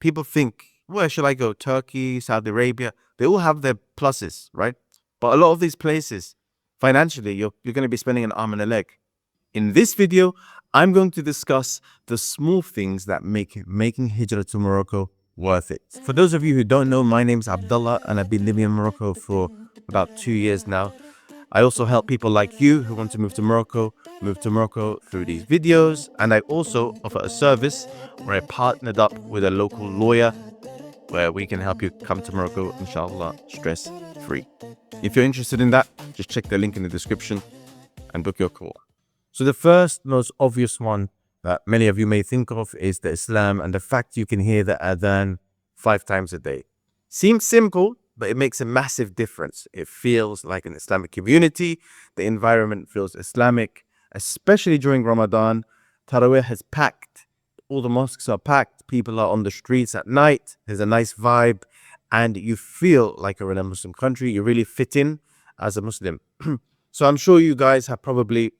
people think, where should I go? Turkey, Saudi Arabia. They all have their pluses, right? But a lot of these places, financially, you're going to be spending an arm and a leg. In this video, I'm going to discuss the small things that make making Hijra to Morocco worth it. For those of you who don't know, my name's Abdullah and I've been living in Morocco for about 2 years now. I also help people like you who want to move to Morocco through these videos. And I also offer a service where I partnered up with a local lawyer where we can help you come to Morocco, inshallah, stress-free. If you're interested in that, just check the link in the description and book your call. So the first most obvious one that many of you may think of is the Islam and the fact you can hear the adhan 5 times a day. Seems simple, but it makes a massive difference. It feels like an Islamic community. The environment feels Islamic, especially during Ramadan. Taraweeh is packed. All the mosques are packed. People are on the streets at night. There's a nice vibe and you feel like you're in a Muslim country. You really fit in as a Muslim. So I'm sure you guys have probably,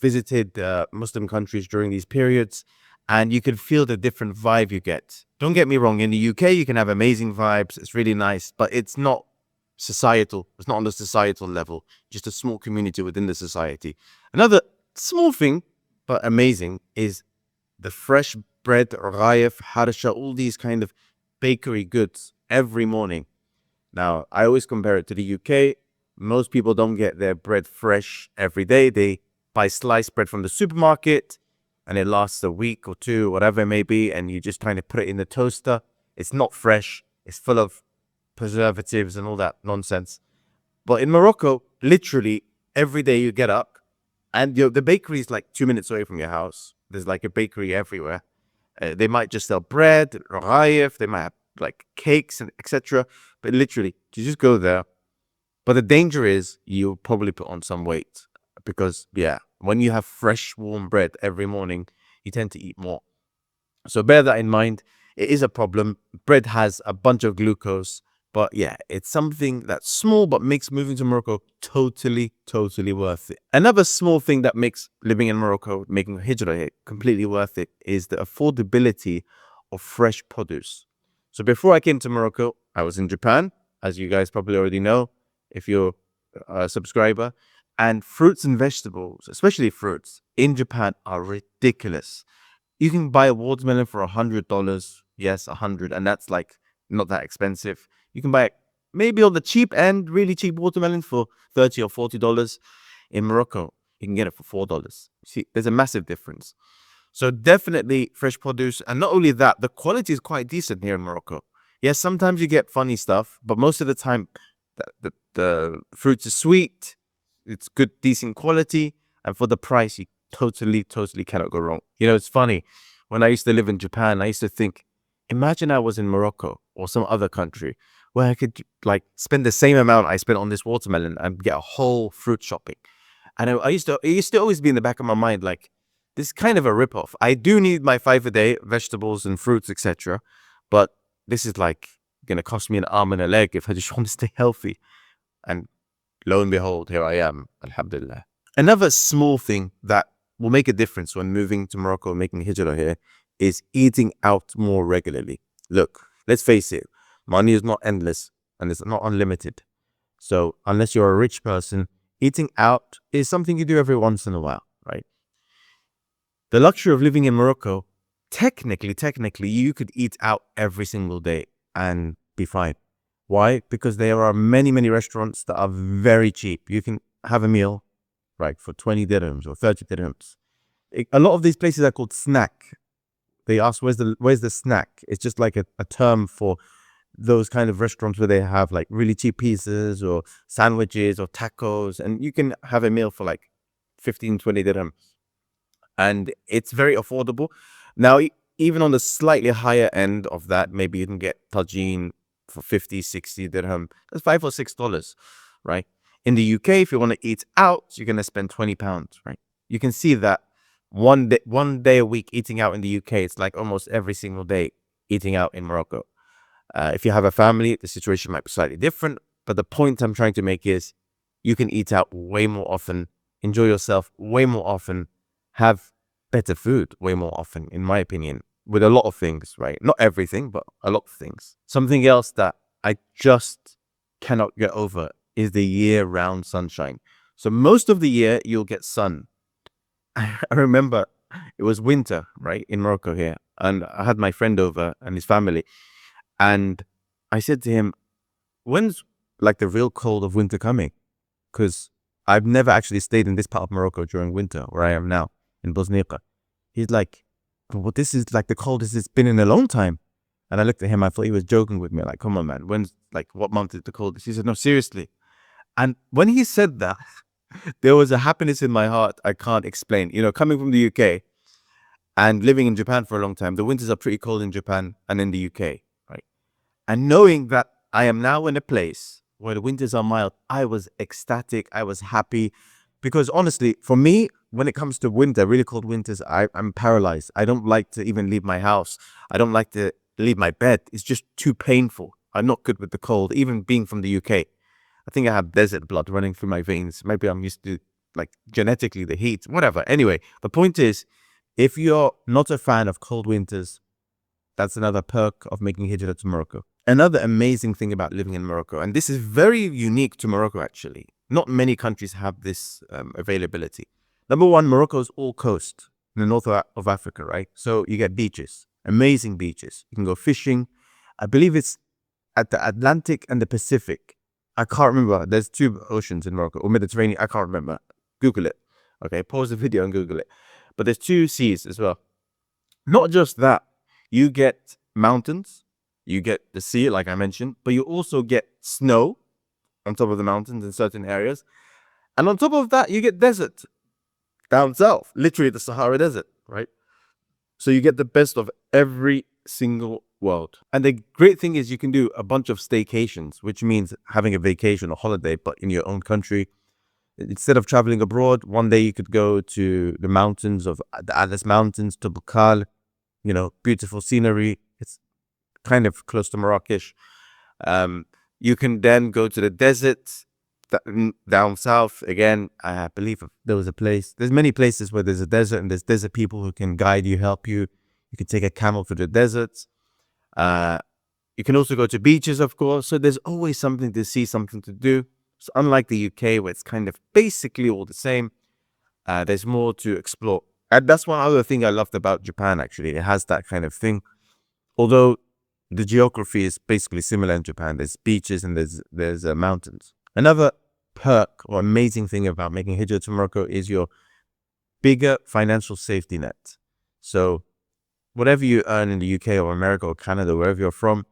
visited Muslim countries during these periods and you can feel the different vibe you get. Don't get me wrong, in the UK, you can have amazing vibes. It's really nice, but it's not societal. It's not on the societal level, just a small community within the society. Another small thing, but amazing, is the fresh bread, rayef, harsha, all these kind of bakery goods every morning. Now, I always compare it to the UK. Most people don't get their bread fresh every day. They buy sliced bread from the supermarket and it lasts a week or two, whatever it may be, and you just kind of put it in the toaster. It's not fresh. It's full of preservatives and all that nonsense. But in Morocco, literally every day you get up and the bakery is like 2 minutes away from your house. There's like a bakery everywhere. They might just sell bread, rayef, they might have like cakes and etc. But literally, you just go there. But the danger is you'll probably put on some weight because, when you have fresh, warm bread every morning, you tend to eat more. So bear that in mind. It is a problem. Bread has a bunch of glucose, but it's something that's small but makes moving to Morocco totally worth it. Another small thing that makes living in Morocco, making Hijra here, completely worth it is the affordability of fresh produce. So before I came to Morocco, I was in Japan, as you guys probably already know, if you're a subscriber. And fruits and vegetables, especially fruits, in Japan are ridiculous. You can buy a watermelon for $100. Yes, 100, and that's like not that expensive. You can buy it maybe on the cheap end, really cheap watermelon for $30 or $40. In Morocco, you can get it for $4. See, there's a massive difference. So definitely fresh produce. And not only that, the quality is quite decent here in Morocco. Yes, sometimes you get funny stuff, but most of the time, the fruits are sweet. It's good, decent quality. And for the price, you totally cannot go wrong. It's funny. When I used to live in Japan, I used to think, imagine I was in Morocco or some other country where I could like spend the same amount I spent on this watermelon and get a whole fruit shopping. And it used to always be in the back of my mind, like, this is kind of a ripoff. I do need my 5 a day, vegetables and fruits, etc. But this is like going to cost me an arm and a leg if I just want to stay healthy. And lo and behold, here I am, alhamdulillah. Another small thing that will make a difference when moving to Morocco, making Hijra here, is eating out more regularly. Look, let's face it, money is not endless and it's not unlimited. So unless you're a rich person, eating out is something you do every once in a while, right? The luxury of living in Morocco, technically, you could eat out every single day and be fine. Why? Because there are many restaurants that are very cheap. You can have a meal, right, for 20 dirhams or 30 dirhams. A lot of these places are called snack. They ask, where's the snack? It's just like a term for those kind of restaurants where they have like really cheap pizzas or sandwiches or tacos. And you can have a meal for like 15, 20 dirhams. And it's very affordable. Now, even on the slightly higher end of that, maybe you can get tagine for 50, 60 dirham. That's $5 or $6, right? In the UK, if you want to eat out, you're going to spend £20, right? You can see that one day a week eating out in the UK, it's like almost every single day eating out in Morocco. If you have a family, the situation might be slightly different. But the point I'm trying to make is you can eat out way more often, enjoy yourself way more often, have better food way more often, in my opinion. with a lot of things, right? Not everything, but a lot of things. Something else that I just cannot get over is the year-round sunshine. So most of the year you'll get sun. I remember it was winter, right, in Morocco here, and I had my friend over and his family, and I said to him, "When's like the real cold of winter coming?" Because I've never actually stayed in this part of Morocco during winter, where I am now in Bosnia. He's like, "But what, this is like the coldest it's been in a long time." And I looked at him, I thought he was joking with me, like, "Come on, man, when's like what month is the coldest?" He said, "No, seriously." And when he said that, there was a happiness in my heart I can't explain. You know, coming from the UK and living in Japan for a long time, the winters are pretty cold in Japan and in the UK, right? And knowing that I am now in a place where the winters are mild, I was ecstatic. I was happy because honestly, for me, when it comes to winter, really cold winters, I'm paralyzed. I don't like to even leave my house. I don't like to leave my bed. It's just too painful. I'm not good with the cold, even being from the UK. I think I have desert blood running through my veins. Maybe I'm used to like genetically the heat, whatever. Anyway, the point is, if you're not a fan of cold winters, that's another perk of making Hijra to Morocco. Another amazing thing about living in Morocco, and this is very unique to Morocco actually. Not many countries have this availability. Number one, Morocco is all coast in the north of Africa, right? So you get beaches, amazing beaches. You can go fishing. I believe it's at the Atlantic and the Pacific. I can't remember. There's two oceans in Morocco, or Mediterranean. I can't remember. Google it. Okay, pause the video and Google it. But there's two seas as well. Not just that, you get mountains, you get the sea, like I mentioned, but you also get snow on top of the mountains in certain areas. And on top of that, you get desert down south, literally the Sahara Desert, right? So you get the best of every single world. And the great thing is you can do a bunch of staycations, which means having a vacation or holiday, but in your own country. Instead of traveling abroad, one day you could go to the mountains of the Atlas Mountains, to Bukal, you know, beautiful scenery. It's kind of close to Marrakesh. You can then go to the desert down south. Again, I believe there was a place. There's many places where there's a desert and there's desert people who can guide you, help you. You can take a camel through the deserts. You can also go to beaches, of course. So there's always something to see, something to do. So unlike the UK, where it's kind of basically all the same, there's more to explore. And that's one other thing I loved about Japan, actually. It has that kind of thing. Although the geography is basically similar in Japan. There's beaches and there's mountains. Another perk or amazing thing about making Hijra to Morocco is your bigger financial safety net. So whatever you earn in the UK or America or Canada, wherever you're from,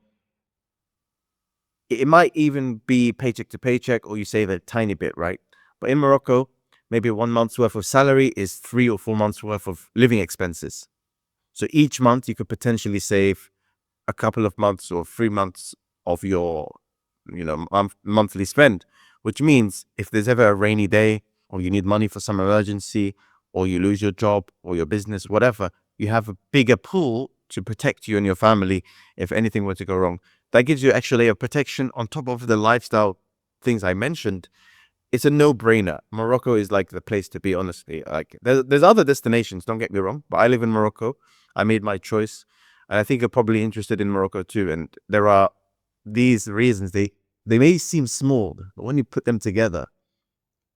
it might even be paycheck to paycheck, or you save a tiny bit, right? But in Morocco, maybe 1 month's worth of salary is 3 or 4 months worth of living expenses. So each month you could potentially save a couple of months or 3 months of your, monthly spend, which means if there's ever a rainy day or you need money for some emergency or you lose your job or your business, whatever, you have a bigger pool to protect you and your family if anything were to go wrong. That gives you actually a protection on top of the lifestyle things I mentioned. It's a no-brainer. Morocco is like the place to be, honestly. Like there's other destinations, don't get me wrong, but I live in Morocco. I made my choice, and I think you're probably interested in Morocco too. And there are these reasons. They may seem small, but when you put them together,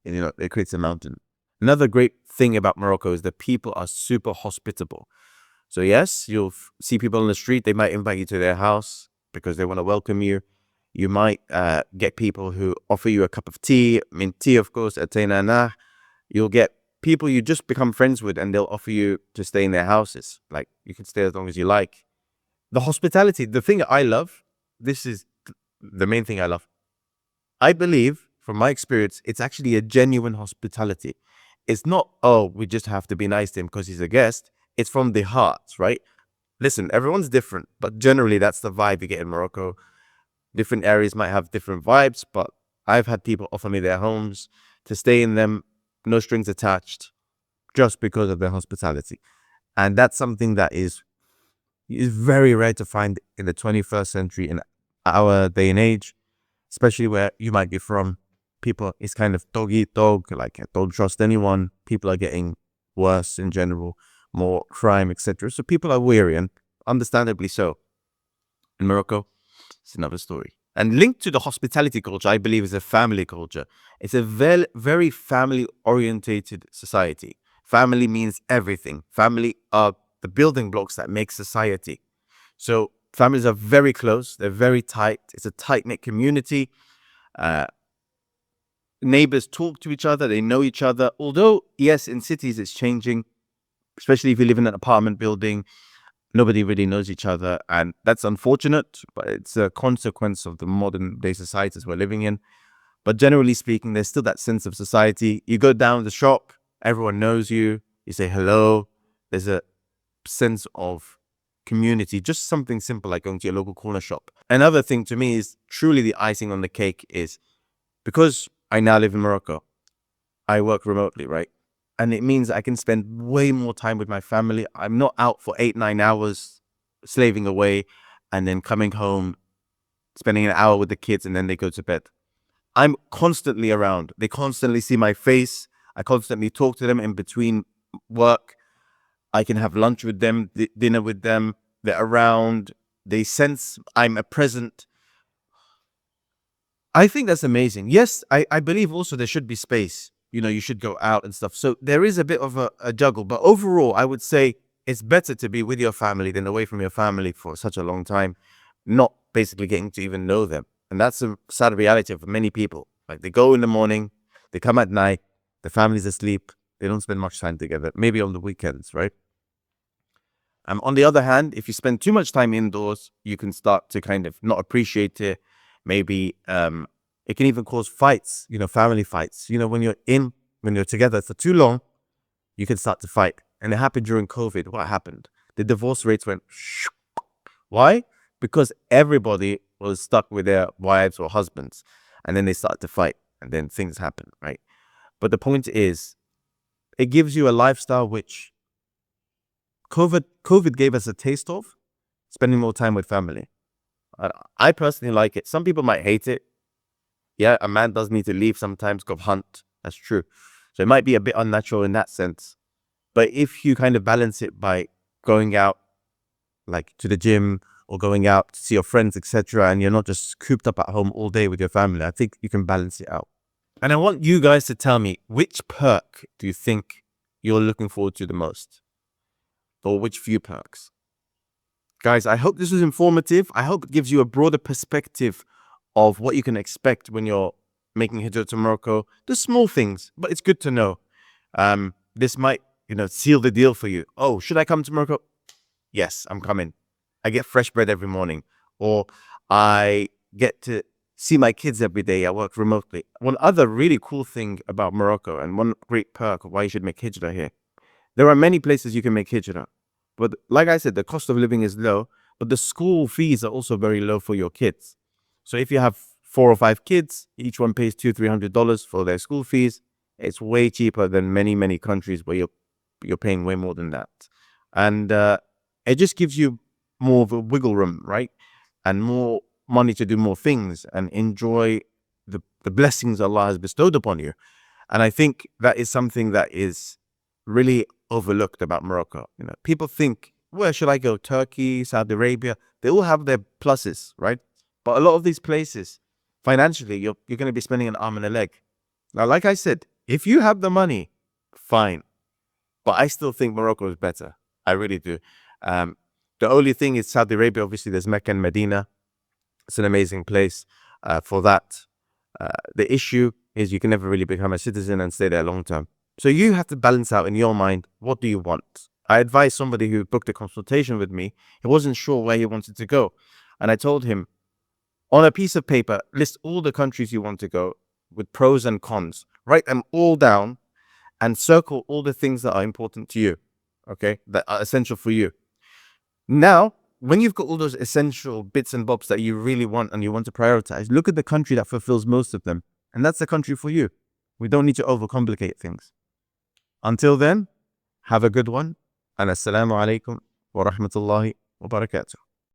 it creates a mountain. Another great thing about Morocco is that people are super hospitable. So yes, you'll see people on the street. They might invite you to their house because they want to welcome you. You might get people who offer you a cup of tea, mint tea, of course, atay. You'll get people you just become friends with, and they'll offer you to stay in their houses. Like, you can stay as long as you like. The hospitality, the thing I love, this is the main thing I love. I believe, from my experience, it's actually a genuine hospitality. It's not, oh, we just have to be nice to him because he's a guest. It's from the heart, right? Listen, everyone's different, but generally that's the vibe you get in Morocco. Different areas might have different vibes, but I've had people offer me their homes to stay in them, no strings attached, just because of their hospitality. And that's something that is very rare to find in the 21st century, in our day and age, especially where you might be from. People, it's kind of dog eat dog, like don't trust anyone. People are getting worse in general, more crime, etc. So people are weary, and understandably so. In Morocco, it's another story. And linked to the hospitality culture, I believe, is a family culture. It's a very, very family-orientated society. Family means everything. Family are the building blocks that make society. So families are very close. They're very tight. It's a tight-knit community. Uh, Neighbors talk to each other. They know each other. Although, yes, in cities it's changing, especially if you live in an apartment building. Nobody really knows each other, and that's unfortunate, but it's a consequence of the modern day societies we're living in. But generally speaking, there's still that sense of society. You go down the shop, everyone knows you, you say hello. There's a sense of community, just something simple like going to your local corner shop. Another thing to me is truly the icing on the cake is because I now live in Morocco, I work remotely, right? And it means I can spend way more time with my family. I'm not out for 8, 9 hours slaving away and then coming home, spending an hour with the kids, and then they go to bed. I'm constantly around. They constantly see my face. I constantly talk to them in between work. I can have lunch with them, dinner with them. They're around. They sense I'm a present. I think that's amazing. Yes, I believe also there should be space. You should go out and stuff. So there is a bit of a juggle. But overall, I would say it's better to be with your family than away from your family for such a long time, not basically getting to even know them. And that's a sad reality of many people. Like they go in the morning, they come at night, the family's asleep, they don't spend much time together, maybe on the weekends, right? On the other hand, if you spend too much time indoors, you can start to kind of not appreciate it. Maybe it can even cause fights, family fights. When you're together for too long, you can start to fight. And it happened during COVID. What happened? The divorce rates went. Why? Because everybody was stuck with their wives or husbands. And then they started to fight. And then things happen, right? But the point is, it gives you a lifestyle which COVID gave us a taste of, spending more time with family. I personally like it. Some people might hate it. Yeah, a man does need to leave sometimes, go hunt. That's true. So it might be a bit unnatural in that sense. But if you kind of balance it by going out, like to the gym or going out to see your friends, etc., and you're not just cooped up at home all day with your family, I think you can balance it out. And I want you guys to tell me, which perk do you think you're looking forward to the most? Or which few perks? Guys, I hope this was informative. I hope it gives you a broader perspective of what you can expect when you're making Hijra to Morocco. The small things, but it's good to know. This might, seal the deal for you. Oh, should I come to Morocco? Yes, I'm coming. I get fresh bread every morning. Or I get to see my kids every day. I work remotely. One other really cool thing about Morocco, and one great perk of why you should make Hijra here. There are many places you can make Hijra. But like I said, the cost of living is low, but the school fees are also very low for your kids. So if you have 4 or 5 kids, each one pays $200-300 for their school fees. It's way cheaper than many countries where you're paying way more than that. And it just gives you more of a wiggle room, right? And more money to do more things and enjoy the blessings Allah has bestowed upon you. And I think that is something that is really overlooked about Morocco. People think, where should I go? Turkey, Saudi Arabia, they all have their pluses, right? But a lot of these places, financially, you're going to be spending an arm and a leg. Now, like I said, if you have the money, fine. But I still think Morocco is better. I really do. The only thing is Saudi Arabia, obviously, there's Mecca and Medina. It's an amazing place for that. The issue is you can never really become a citizen and stay there long term. So you have to balance out in your mind, what do you want? I advised somebody who booked a consultation with me. He wasn't sure where he wanted to go. And I told him, on a piece of paper, list all the countries you want to go with pros and cons. Write them all down and circle all the things that are important to you, okay, that are essential for you. Now, when you've got all those essential bits and bobs that you really want and you want to prioritize, look at the country that fulfills most of them. And that's the country for you. We don't need to overcomplicate things. Until then, have a good one. And assalamu alaikum wa rahmatullahi wa barakatuh.